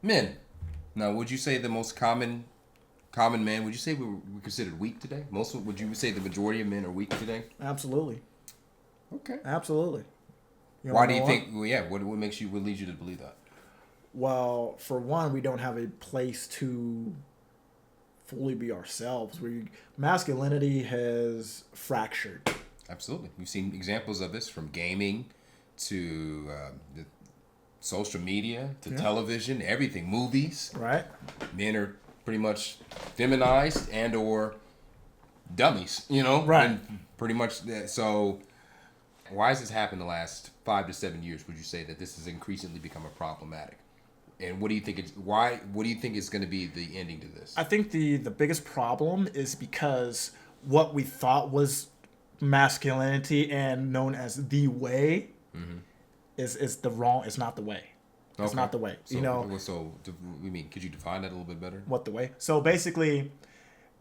Men. Now, would you say the most common man? Would you say we're considered weak today? Would you say the majority of men are weak today? Absolutely. Okay. Absolutely. You Why wanna do know you what? think? Well, yeah. What leads you to believe that? Well, for one, we don't have a place to fully be ourselves. Masculinity has fractured. Absolutely. We've seen examples of this from gaming to the social media to Yeah. television, everything, movies. Right? Men are pretty much feminized and or dummies, Right. and pretty much that. So why has this happened the last 5 to 7 years? Would you say that this has increasingly become a problematic? And what do you think it's why? What do you think is going to be the ending to this? I think the biggest problem is because what we thought was masculinity and known as the way is the wrong. It's not the way. It's Okay. not the way. We mean, could you define that a little bit better? What the way? So basically,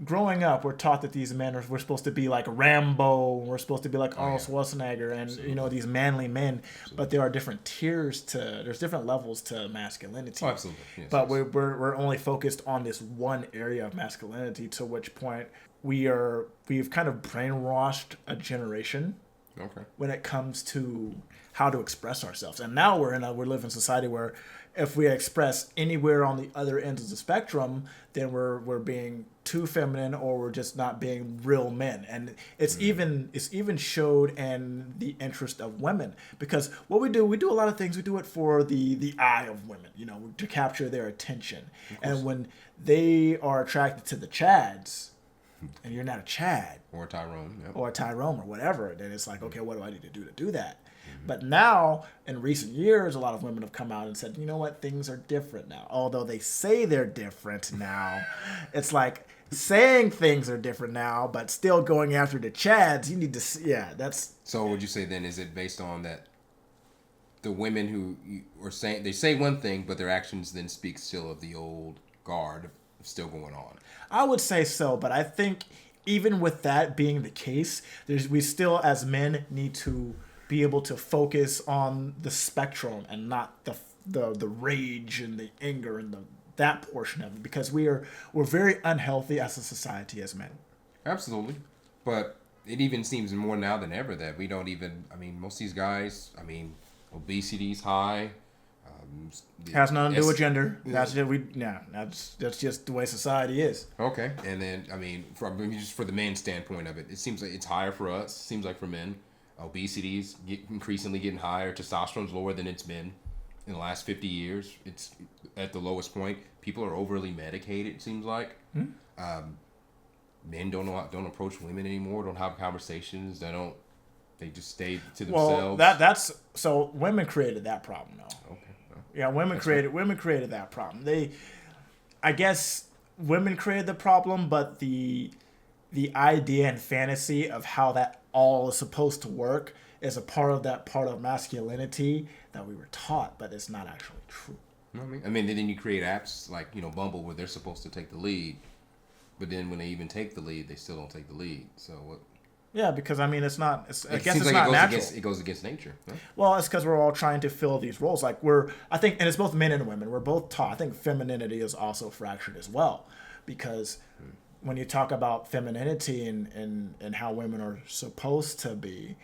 growing up, we're taught that these men we're supposed to be like Rambo, we're supposed to be like Arnold Schwarzenegger, and these manly men. But there are different tiers there's different levels to masculinity. Oh, absolutely. Yes, But yes. we're only focused on this one area of masculinity. To which point we've kind of brainwashed a generation Okay. when it comes to how to express ourselves. And now we live in a society where if we express anywhere on the other end of the spectrum, then we're being too feminine or we're just not being real men. And it's even showed in the interest of women, because what we do a lot of things. We do it for the eye of women, to capture their attention. And when they are attracted to the Chads, and you're not a Chad Or Tyrone. Yep. or a Tyrone or whatever, then it's like, okay, what do I need to do that? But now, in recent years, a lot of women have come out and said, you know what, things are different now. Although they say they're different now, it's like saying things are different now, but still going after the Chads. You need to, that's So would you say then, is it based on that the women who are saying, they say one thing, but their actions then speak still of the old guard still going on? I would say so, but I think even with that being the case, we still as men need to be able to focus on the spectrum and not the rage and the anger and that portion of it, because we're very unhealthy as a society as men. Absolutely. But it even seems more now than ever that we don't even, most of these guys, obesity's high. Has nothing to do with Yes. gender. That's just the way society is. Okay. And then, just for the man standpoint of it, it seems like it's higher for us. Seems like for men, obesity's increasingly getting higher. Testosterone's lower than it's been in the last 50 years. It's at the lowest point. People are overly medicated, it seems like. Men don't approach women anymore, don't have conversations. They just stay to themselves. Well, that's so women created that problem though. Okay. Well, Yeah, women created that problem. I guess women created the problem, but the idea and fantasy of how that all is supposed to work is a part of that part of masculinity that we were taught, but it's not actually true. you know what I mean? Then you create apps like, Bumble, where they're supposed to take the lead, but then when they even take the lead, they still don't take the lead. So what? Yeah, because it's not. I guess Seems it's like not natural. it goes against nature. Huh? Well, it's because we're all trying to fill these roles. Like I think, and it's both men and women. We're both taught. I think femininity is also fractured as well, because when you talk about femininity and how women are supposed to be,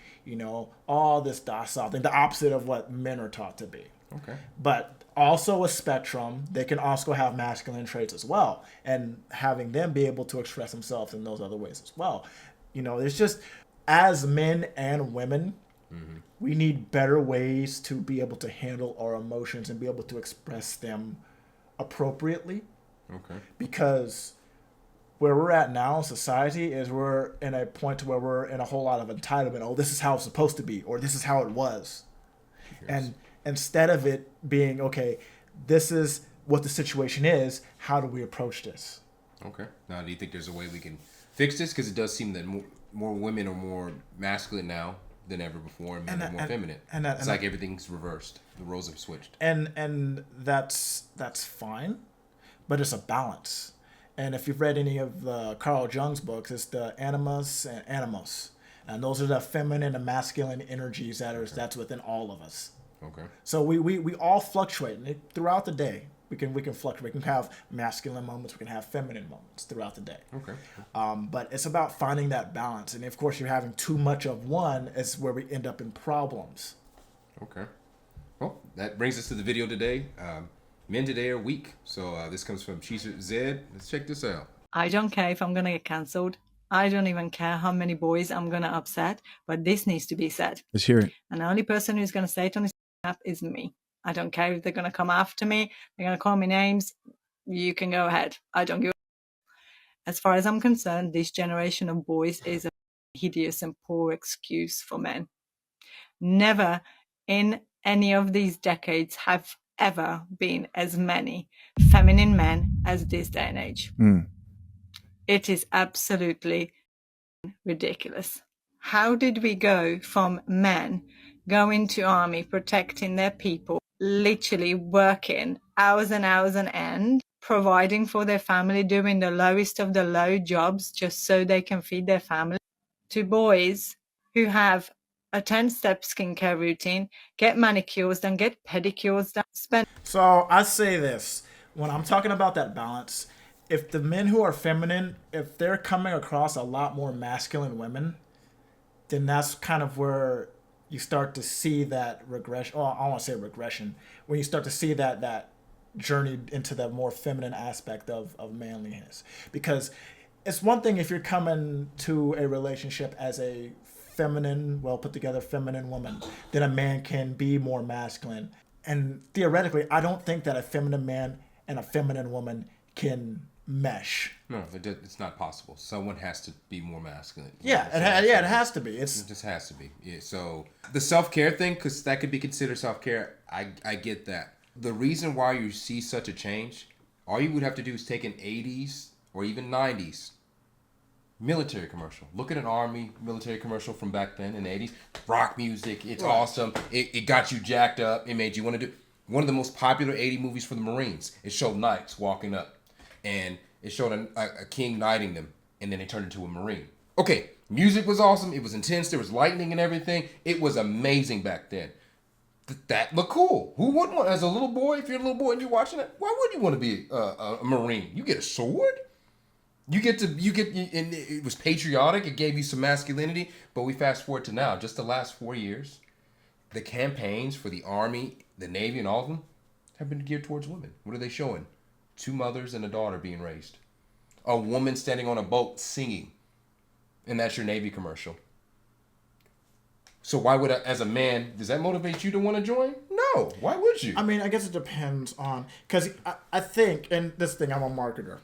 all this docile thing, the opposite of what men are taught to be. Okay. But also a spectrum. They can also have masculine traits as well, and having them be able to express themselves in those other ways as well. There's just, as men and women, we need better ways to be able to handle our emotions and be able to express them appropriately. Okay. Because where we're at now in society is we're in a point where we're in a whole lot of entitlement. Oh, this is how it's supposed to be, or this is how it was. Yes. And instead of it being, okay, this is what the situation is, how do we approach this? Okay. Now, do you think there's a way we can fix this? Because it does seem that more women are more masculine now than ever before, and men are more feminine. It's like everything's reversed. The roles have switched. And that's fine, but it's a balance. And if you've read any of Carl Jung's books, it's the animus and animus, and those are the feminine and masculine energies that's within all of us. Okay. So we all fluctuate throughout the day. We can fluctuate. We can have masculine moments. We can have feminine moments throughout the day. Okay. But it's about finding that balance. And of course, you're having too much of one is where we end up in problems. Okay. Well, that brings us to the video today. Men today are weak. So this comes from Chisha Zed. Let's check this out. I don't care if I'm going to get cancelled. I don't even care how many boys I'm going to upset, but this needs to be said. Let's hear it. And the only person who's going to say it on his app is me. I don't care if they're going to come after me. They're going to call me names. You can go ahead. I don't give a... As far as I'm concerned, this generation of boys is a hideous and poor excuse for men. Never in any of these decades have ever been as many feminine men as this day and age. It is absolutely ridiculous. How did we go from men going to army, protecting their people, literally working hours and hours on end, providing for their family, doing the lowest of the low jobs just so they can feed their family, to boys who have a 10-step skincare routine, get manicures done, get pedicures done, spend... So I say this, when I'm talking about that balance, if the men who are feminine, if they're coming across a lot more masculine women, then that's kind of where you start to see that regression. Oh, I don't want to say regression. When you start to see that journey into the more feminine aspect of manliness. Because it's one thing if you're coming to a relationship as a feminine, well put together feminine woman, then a man can be more masculine. And theoretically, I don't think that a feminine man and a feminine woman can mesh. No, it's not possible. Someone has to be more masculine. Yeah, it has to be. It just has to be. Yeah. So the self-care thing, because that could be considered self-care, I get that. The reason why you see such a change, all you would have to do is take an 80s or even 90s military commercial. Look at an army military commercial from back then in the 80s. Rock music, it's awesome. It got you jacked up. It made you want to do... One of the most popular 80 movies for the Marines. It showed knights walking up. And it showed a king knighting them, and then they turned into a Marine. Okay, music was awesome. It was intense. There was lightning and everything. It was amazing back then. That looked cool. Who wouldn't want, as a little boy, if you're a little boy and you're watching it, why wouldn't you want to be a Marine? You get a sword. And it was patriotic. It gave you some masculinity. But we fast forward to now, just the last 4 years, the campaigns for the Army, the Navy, and all of them have been geared towards women. What are they showing? 2 mothers and a daughter being raised. A woman standing on a boat singing. And that's your Navy commercial. So why would as a man, does that motivate you to want to join? No. Why would you? I mean, I guess it depends on... Because I think, and this thing, I'm a marketer.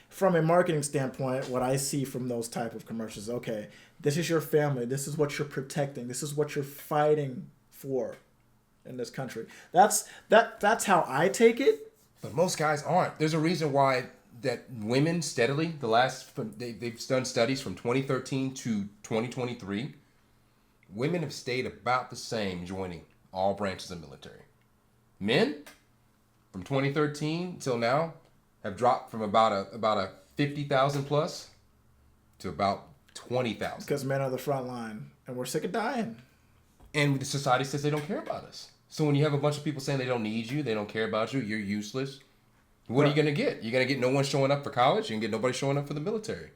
From a marketing standpoint, what I see from those type of commercials, okay, this is your family. This is what you're protecting. This is what you're fighting for in this country. That's how I take it. But most guys aren't. There's a reason why that women steadily, they've done studies from 2013 to 2023, women have stayed about the same joining all branches of military. Men, from 2013 till now, have dropped from about a 50,000 plus to about 20,000. Because men are the front line, and we're sick of dying. And the society says they don't care about us. So when you have a bunch of people saying they don't need you, they don't care about you, you're useless, what are you going to get? You're going to get no one showing up for college. You can get nobody showing up for the military.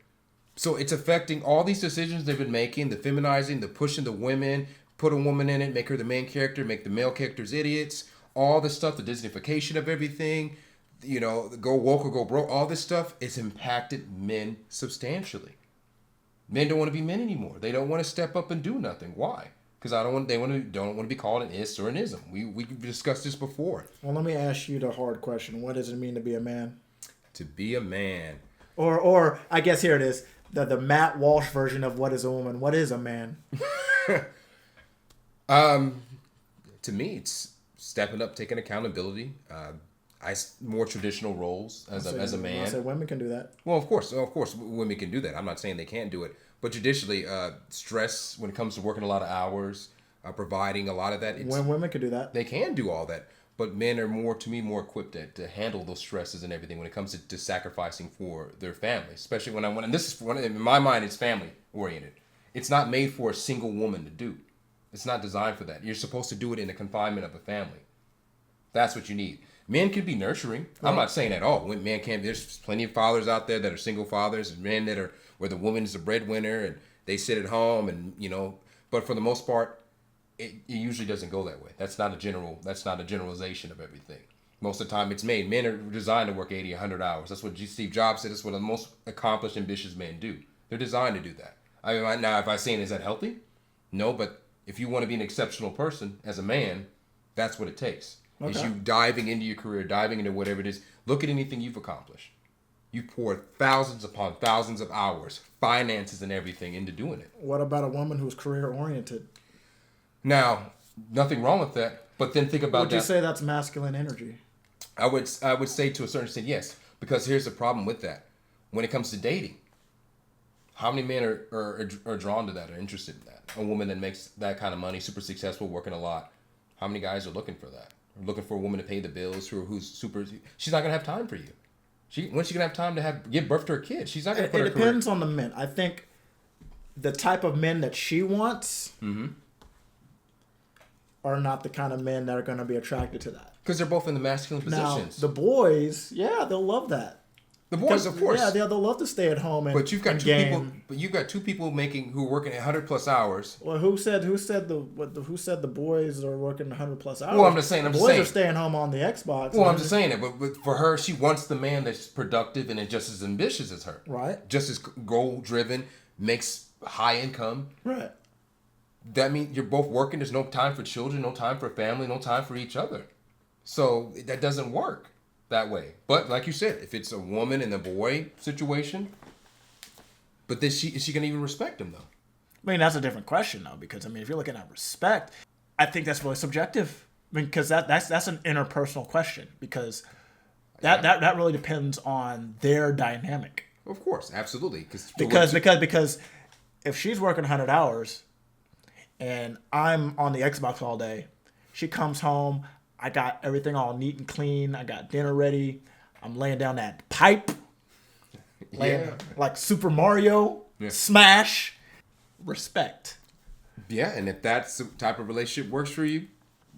So it's affecting all these decisions they've been making, the feminizing, the pushing the women, put a woman in it, make her the main character, make the male characters idiots, all this stuff, the Disneyfication of everything, you know, go woke or go broke, all this stuff, it's impacted men substantially. Men don't want to be men anymore. They don't want to step up and do nothing. Why? Because don't want to be called an is or an ism. We discussed this before. Well, let me ask you the hard question. What does it mean to be a man? To be a man. Or I guess here it is. The Matt Walsh version of what is a woman. What is a man? To me, it's stepping up, taking accountability. More traditional roles as a man. I said women can do that. Well, of course, women can do that. I'm not saying they can't do it, but traditionally, stress when it comes to working a lot of hours, providing a lot of that. When women can do that, they can do all that. But men are more equipped to handle those stresses and everything when it comes to sacrificing for their family. Especially and this is in my mind, it's family oriented. It's not made for a single woman to do. It's not designed for that. You're supposed to do it in the confinement of a family. That's what you need. Men can be nurturing. I'm not saying at all. When men can't. There's plenty of fathers out there that are single fathers, and men that are where the woman is the breadwinner and they sit at home, and But for the most part, it usually doesn't go that way. That's not a generalization of everything. Most of the time, it's made. Men are designed to work 80, 100 hours. That's what Steve Jobs said. That's what the most accomplished, ambitious men do. They're designed to do that. I mean, now, if I say, is that healthy? No, but if you want to be an exceptional person as a man, that's what it takes. Okay. Is you diving into your career, diving into whatever it is. Look at anything you've accomplished. You've poured thousands upon thousands of hours, finances and everything into doing it. What about a woman who's career-oriented? Now, nothing wrong with that, but then think about that. Would you say that's masculine energy? I would say to a certain extent, yes, because here's the problem with that. When it comes to dating, how many men are drawn to that, are interested in that? A woman that makes that kind of money, super successful, working a lot. How many guys are looking for that? Looking for a woman to pay the bills, who's super. She's not gonna have time for you. When's she gonna have time to give birth to her kid? She's not gonna. It depends on the men. I think the type of men that she wants are not the kind of men that are gonna be attracted to that. Because they're both in the masculine positions. Now, the boys, they'll love that. The boys, of course. Yeah, they'll love to stay at home and But you've got two people who are working 100+ hours. Well, who said the boys are working 100+ hours? Well, I'm just saying. The boys are staying home on the Xbox. Well, I'm just saying it. But for her, she wants the man that's productive and just as ambitious as her. Right. Just as goal driven, makes high income. Right. That means you're both working. There's no time for children, no time for family, no time for each other. So that doesn't work that way. But like you said, if it's a woman and a boy situation, but is she gonna even respect him though? I mean, that's a different question though, because I mean, if you're looking at respect, I think that's really subjective. I mean, because that's an interpersonal question, because that really depends on their dynamic. Of course, absolutely. Because if she's working 100 hours and I'm on the Xbox all day, she comes home, I got everything all neat and clean. I got dinner ready. I'm laying down that pipe. Like Super Mario. Yeah. Smash. Respect. Yeah, and if that's the type of relationship works for you,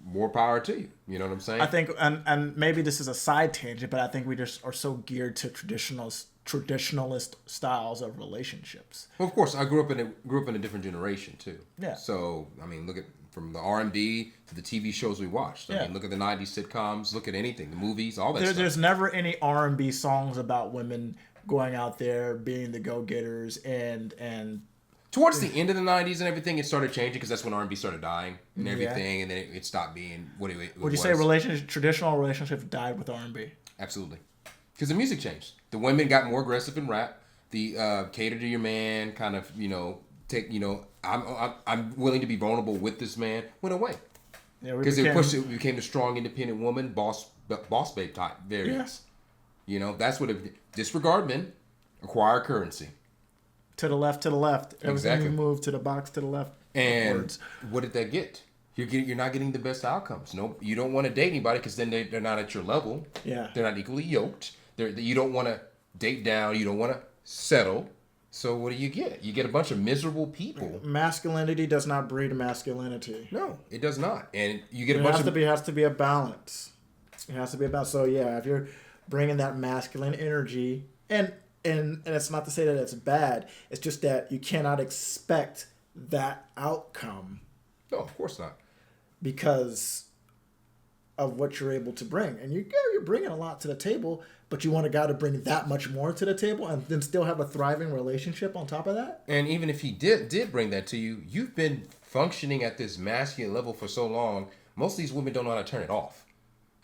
more power to you. You know what I'm saying? I think, and maybe this is a side tangent, but I think we just are so geared to traditionalist styles of relationships. Well, of course, I grew up in a different generation too. Yeah. So I mean, look at from the R&B to the TV shows we watched. I mean, look at the 90s sitcoms, look at anything, the movies, all that stuff. There's never any R&B songs about women going out there being the go-getters and towards the end of the 90s and everything, it started changing because that's when R&B started dying and everything, and then it stopped being what it was. Would you say traditional relationships died with R&B? Absolutely. Because the music changed. The women got more aggressive in rap. The cater to your man, kind of, I'm willing to be vulnerable with this man, went away. Because it became the strong, independent woman, boss babe type variants. Yeah. That's what disregard men, acquire currency. To the left. Everything exactly. You move to the box to the left. And what did that get? You're not getting the best outcomes. No, you don't want to date anybody because then they're not at your level. Yeah. They're not equally yoked. You don't want to date down. You don't want to settle. So what do you get? You get a bunch of miserable people. Masculinity does not breed masculinity. No, it does not. And you get It has to be a balance. It has to be a balance. So yeah, if you're bringing that masculine energy, and it's not to say that it's bad. It's just that you cannot expect that outcome. No, of course not. Because of what you're able to bring. And you're bringing a lot to the table, but you want a guy to bring that much more to the table and then still have a thriving relationship on top of that? And even if he did bring that to you, you've been functioning at this masculine level for so long, most of these women don't know how to turn it off.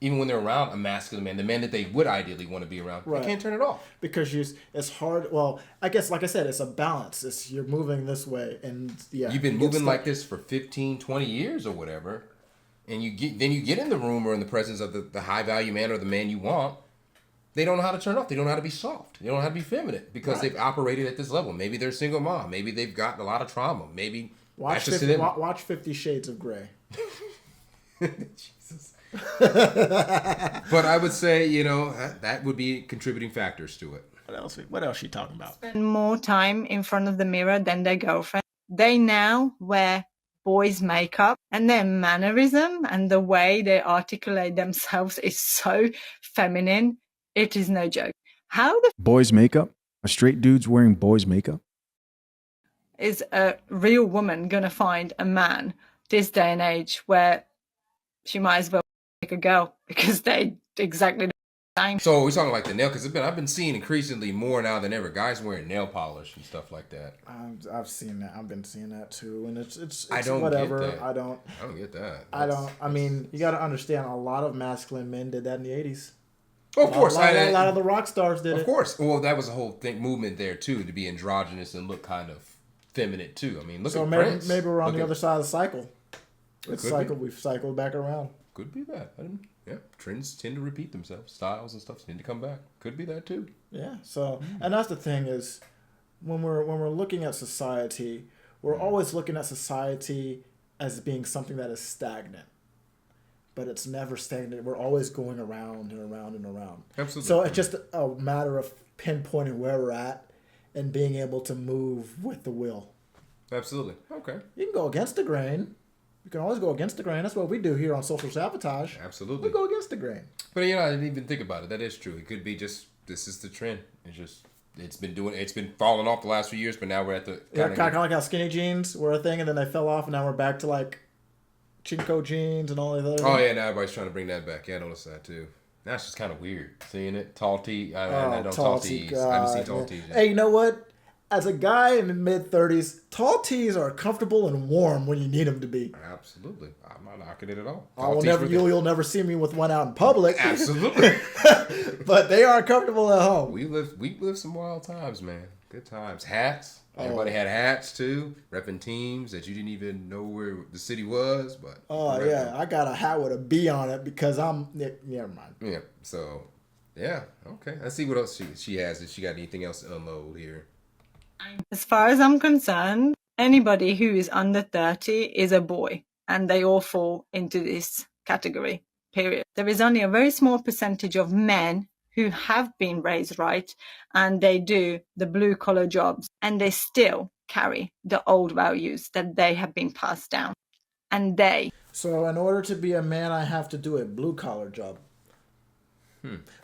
Even when they're around a masculine man, the man that they would ideally want to be around, They can't turn it off. Because it's hard. Well, I guess, like I said, it's a balance. You're moving this way. And you've been moving like this for 15, 20 years or whatever. And you get in the room or in the presence of the high value man or the man you want. They don't know how to turn off. They don't know how to be soft. They don't know how to be feminine because they've operated at this level. Maybe they're a single mom. Maybe they've got a lot of trauma. Maybe watch 50 Shades of Grey. Jesus. But I would say, that would be contributing factors to it. What else she talking about? Spend more time in front of the mirror than their girlfriend. They now wear boys' makeup and their mannerism and the way they articulate themselves is so feminine. It is no joke. How the Boys' makeup? A straight dude's wearing boys' makeup? is a real woman going to find a man this day and age where she might as well pick a girl because they exactly the same? So we're talking like the nail, because I've been seeing increasingly more now than ever guys wearing nail polish and stuff like that. I've seen that. I've been seeing that too, and it's I don't whatever. get that. I don't get that. I mean, you got to understand, a lot of masculine men did that in the 80s. Of course, a lot of the rock stars did it. Of course. Well, that was a whole movement there too, to be androgynous and look kind of feminine too. I mean, look at Prince. Maybe we're on the other side of the cycle. We've cycled back around. Could be that. Yeah, trends tend to repeat themselves. Styles and stuff tend to come back. Could be that too. Yeah. So, and that's the thing is, when we're looking at society, we're always looking at society as being something that is stagnant. But it's never stagnant. We're always going around and around and around. Absolutely. So it's just a matter of pinpointing where we're at and being able to move with the will. Absolutely. Okay. You can go against the grain. You can always go against the grain. That's what we do here on Social Sabotage. Absolutely. We go against the grain. But I didn't even think about it. That is true. It could be just, this is the trend. It's been falling off the last few years, but now we're at the kind of like how skinny jeans were a thing, and then they fell off, and now we're back to like Chinko jeans and all of those. Oh yeah, now everybody's trying to bring that back. Yeah, I noticed that too. That's just kind of weird seeing it. Tall tee. I know tall tees. I haven't seen tall tees yet. Hey, you know what? As a guy in the mid-30s, tall tees are comfortable and warm when you need them to be. Absolutely. I'm not knocking it at all. You'll never see me with one out in public. Absolutely. But they are comfortable at home. We lived some wild times, man. Good times. Hats. Everybody had hats too. Repping teams that you didn't even know where the city was, but yeah, I got a hat with a B on it because never mind. Yeah. So, yeah. Okay. Let's see what else she has. If she got anything else to unload here. As far as I'm concerned, anybody who is under 30 is a boy, and they all fall into this category, period. There is only a very small percentage of men who have been raised right, and they do the blue-collar jobs, and they still carry the old values that they have been passed down. So in order to be a man, I have to do a blue-collar job.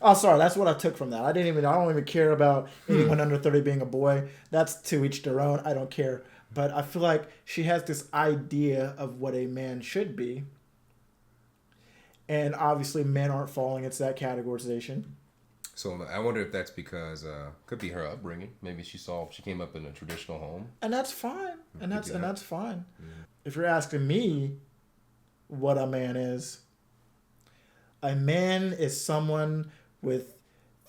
Oh, sorry. That's what I took from that. I don't even care about anyone under 30 being a boy. That's to each their own. I don't care. But I feel like she has this idea of what a man should be. And obviously men aren't falling into that categorization. So I wonder if that's because could be her upbringing. Maybe she came up in a traditional home. And that's fine. And that's fine. Mm. If you're asking me what a man is, a man is someone with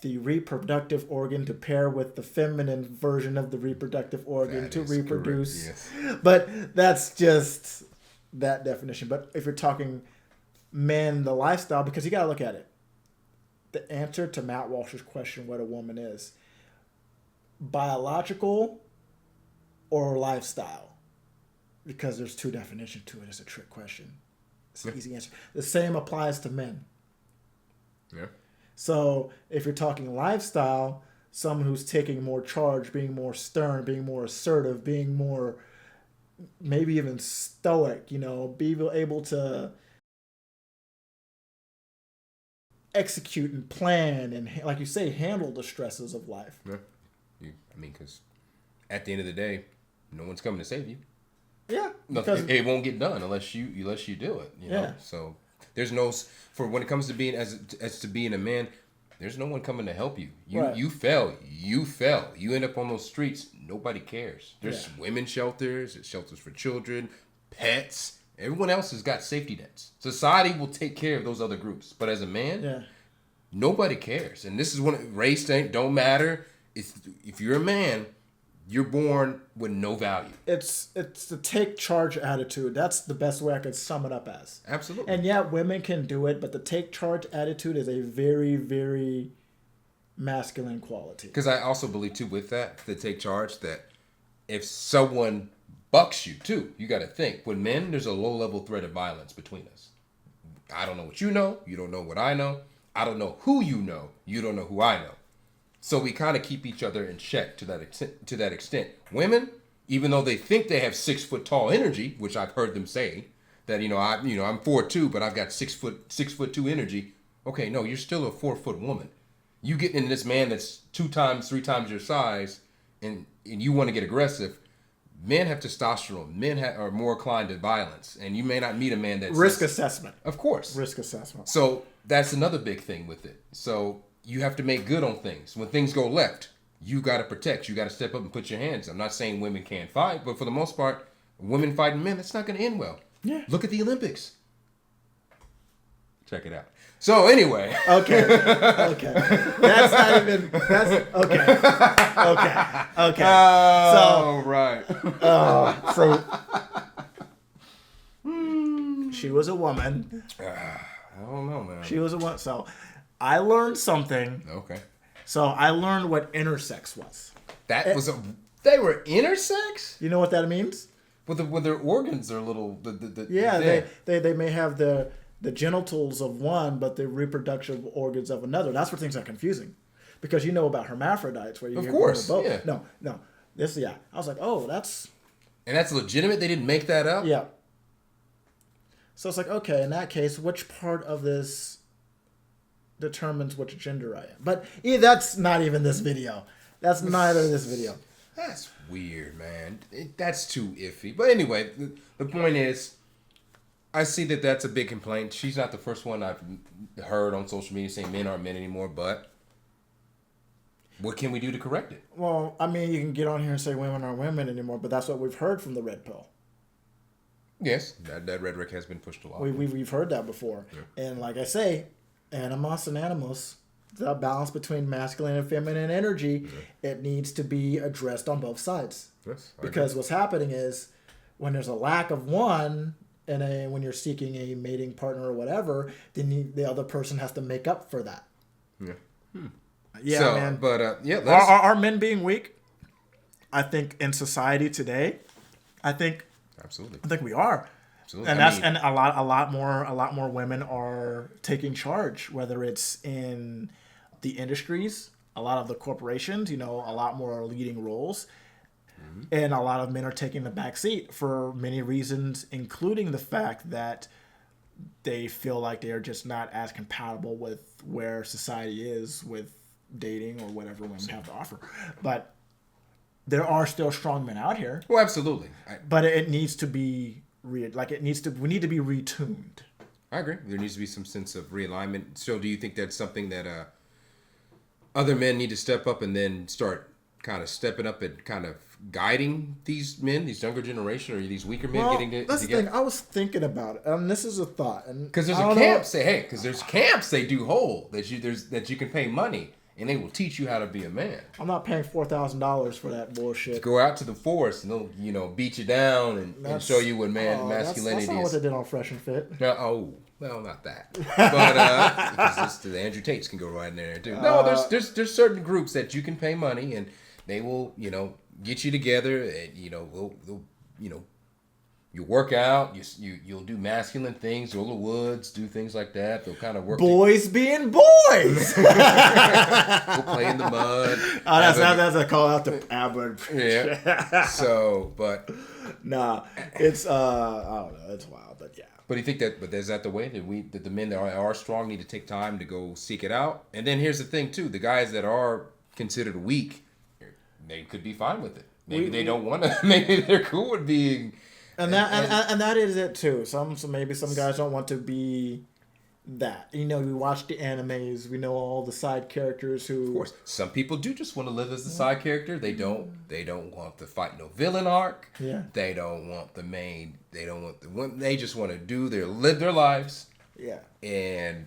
the reproductive organ to pair with the feminine version of the reproductive organ to reproduce. Yes. But that's just that definition. But if you're talking men, the lifestyle, because you got to look at it. The answer to Matt Walsh's question, what a woman is, biological or lifestyle? Because there's two definitions to it. It's a trick question. It's an easy answer. The same applies to men. Yeah. So if you're talking lifestyle, someone who's taking more charge, being more stern, being more assertive, being more maybe even stoic, be able to execute and plan and, like you say, handle the stresses of life. Yeah. Because at the end of the day, no one's coming to save you. Yeah. It won't get done unless you do it. You know? So there's when it comes to being as to being a man, there's no one coming to help you. You fell. You end up on those streets. Nobody cares. There's women's shelters. There's shelters for children, pets. Everyone else has got safety nets. Society will take care of those other groups. But as a man, nobody cares. And this is when race don't matter. If you're a man, you're born with no value. It's the take charge attitude. That's the best way I could sum it up as. Absolutely. And women can do it, but the take charge attitude is a very, very masculine quality. Because I also believe too with that, the take charge, that if someone bucks you too, you got to think. With men, there's a low level threat of violence between us. I don't know what you know. You don't know what I know. I don't know who you know. You don't know who I know. So we kind of keep each other in check to that extent. Women, even though they think they have 6 foot tall energy, which I've heard them say that I'm 4'2", but I've got 6'2" energy. Okay, no, you're still a 4 foot woman. You get into this man that's 2 times, 3 times your size, and you want to get aggressive. Men have testosterone. Men are more inclined to violence, and you may not meet a man that's risk assessment. Of course, risk assessment. So that's another big thing with it. So you have to make good on things. When things go left, you got to protect. You got to step up and put your hands. I'm not saying women can't fight, but for the most part, women fighting men, it's not going to end well. Yeah. Look at the Olympics. Check it out. So anyway. Okay. That's not even. That's okay. Oh, right. So she was a woman. I don't know, man. She was a woman. So I learned something. Okay. So I learned what intersex was. They were intersex? You know what that means? Well, their organs are a little. They may have the genitals of one, but the reproductive organs of another. That's where things are confusing, because you know about hermaphrodites, where you of hear course, both. yeah. No. This, yeah. I was like, oh, that's. And that's legitimate. They didn't make that up. Yeah. So it's like, okay, in that case, which part of this determines which gender I am? But that's not even this video. That's neither this video. That's weird, man. That's too iffy. But anyway, the point is, I see that that's a big complaint. She's not the first one I've heard on social media saying men aren't men anymore, but what can we do to correct it? Well, I mean, you can get on here and say women aren't women anymore, but that's what we've heard from the red pill. Yes, that rhetoric has been pushed a lot. We've heard that before. Yeah. And like I say, animos and animus, the balance between masculine and feminine energy, it needs to be addressed on both sides. Yes, because what's happening is when there's a lack of one, and when you're seeking a mating partner or whatever, then the other person has to make up for that. Yeah. Yeah, so, man. But are men being weak? I think in society today, absolutely. I think we are. Absolutely. And a lot more women are taking charge, whether it's in the industries, a lot of the corporations, a lot more are leading roles. And a lot of men are taking the back seat for many reasons, including the fact that they feel like they are just not as compatible with where society is with dating or whatever women have to offer. But there are still strong men out here. Well, absolutely. But it needs to be we need to be retuned. I agree. There needs to be some sense of realignment. So do you think that's something that other men need to step up and then start kind of stepping up and kind of guiding these men, these younger generation, or these weaker men getting to that's the thing. I was thinking about it, and this is a thought. Because there's camps they do hold that you can pay money and they will teach you how to be a man. I'm not paying $4,000 for that bullshit. Go out to the forest and they'll beat you down and show you what masculinity that's not is. what they did on Fresh and Fit. No, well, not that. But because the Andrew Tates can go right in there too. No, there's certain groups that you can pay money and they will get you together and you work out, you'll do masculine things, go to the woods, do things like that. They'll kind of work. Boys being boys. We'll play in the mud. Oh, that's a call out to Albert. Yeah. So, but nah, it's I don't know, it's wild, but yeah. But you think but is that the way that the men that are strong need to take time to go seek it out? And then here's the thing too: the guys that are considered weak, they could be fine with it. Maybe they don't want to. Maybe they're cool with being. And that is it too. Maybe some guys don't want to be that. We watch the animes. We know all the side characters who. Of course, some people do just want to live as the side character. They don't want to fight no villain arc. Yeah. They don't want the main. They don't want the women. They just want to live their lives. Yeah. And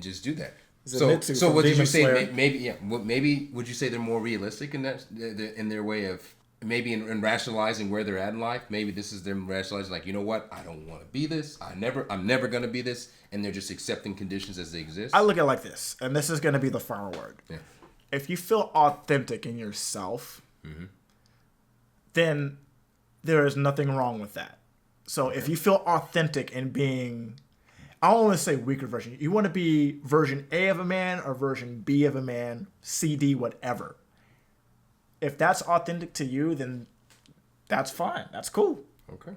just do that. Zenitsu So what did you say? Slayer. Maybe would you say they're more realistic in that in their way of maybe in rationalizing where they're at in life? Maybe this is them rationalizing like, you know what? I don't want to be this. I'm never going to be this, and they're just accepting conditions as they exist. I look at it like this, and this is going to be the final word. Yeah. If you feel authentic in yourself, then there is nothing wrong with that. So if you feel authentic in being, I don't want to say weaker version. You want to be version A of a man or version B of a man, C, D, whatever. If that's authentic to you, then that's fine. That's cool. Okay.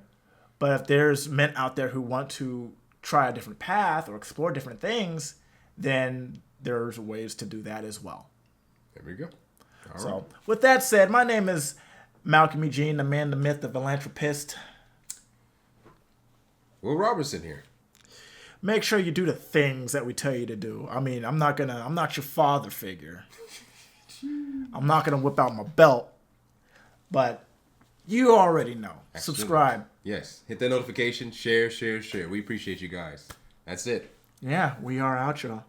But if there's men out there who want to try a different path or explore different things, then there's ways to do that as well. There we go. All So, right. with that said, my name is Malcolm Eugene, the man, the myth, the philanthropist. Will Robertson here. Make sure you do the things that we tell you to do. I mean, I'm not your father figure. I'm not gonna whip out my belt, but you already know. Absolutely. Subscribe. Yes. Hit that notification. Share. We appreciate you guys. That's it. Yeah, we are out, y'all.